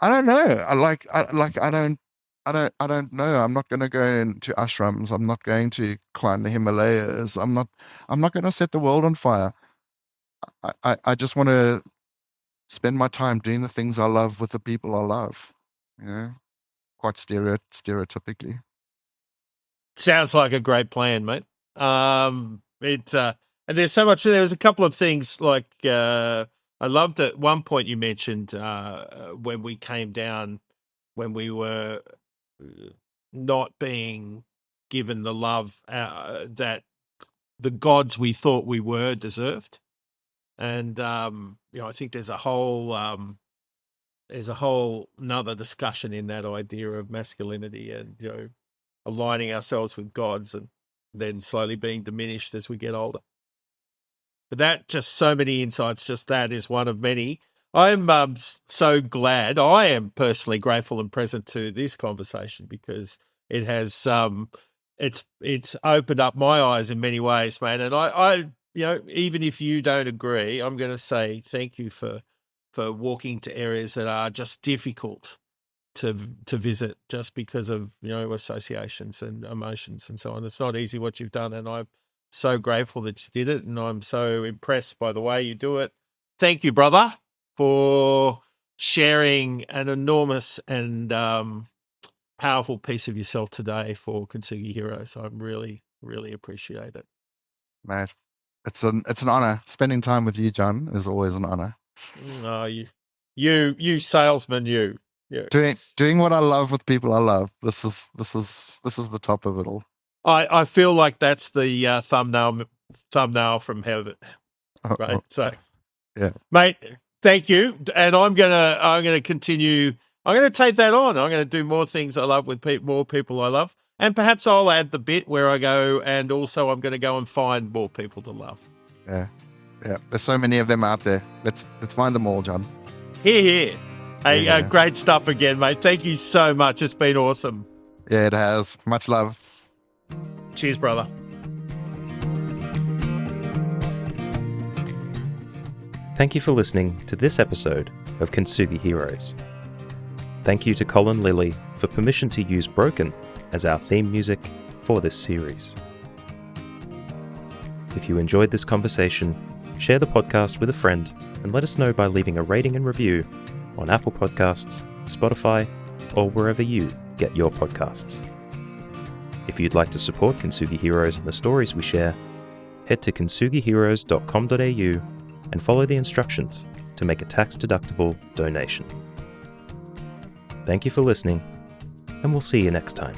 don't know. I don't know. I'm not going to go into ashrams. I'm not going to climb the Himalayas. I'm not going to set the world on fire. I just want to spend my time doing the things I love with the people I love. Quite stereotypically. Sounds like a great plan, mate. And there's so much. There was a couple of things like I loved at one point you mentioned when we came down, when we were not being given the love that the gods we thought we were deserved, and I think there's a whole another discussion in that idea of masculinity and aligning ourselves with gods and then slowly being diminished as we get older. But that, just so many insights, just that is one of many. I'm so glad. I am personally grateful and present to this conversation because it has it's opened up my eyes in many ways, man. And I even if you don't agree, I'm going to say thank you for walking to areas that are just difficult to visit just because of associations and emotions and so on. It's not easy what you've done, and I'm so grateful that you did it, and I'm so impressed by the way you do it. Thank you, brother, for sharing an enormous and powerful piece of yourself today for Kintsugi Heroes. I really, really appreciate it. Man, it's an honor. Spending time with you, John, is always an honor. Oh, you salesman, you. Yeah. Doing what I love with people I love. This is the top of it all. I feel like that's the thumbnail from heaven, right? So, yeah, mate, thank you. And I'm gonna continue. I'm gonna take that on. I'm gonna do more things I love with more people I love, and perhaps I'll add the bit where I go, and also I'm gonna go and find more people to love. Yeah. There's so many of them out there. Let's find them all, John. Here. Hey, great stuff again, mate. Thank you so much. It's been awesome. Yeah, it has. Much love. Cheers, brother. Thank you for listening to this episode of Kintsugi Heroes. Thank you to Colin Lilly for permission to use Broken as our theme music for this series. If you enjoyed this conversation, share the podcast with a friend and let us know by leaving a rating and review on Apple Podcasts, Spotify, or wherever you get your podcasts. If you'd like to support Kintsugi Heroes and the stories we share, head to kintsugiheroes.com.au and follow the instructions to make a tax-deductible donation. Thank you for listening, and we'll see you next time.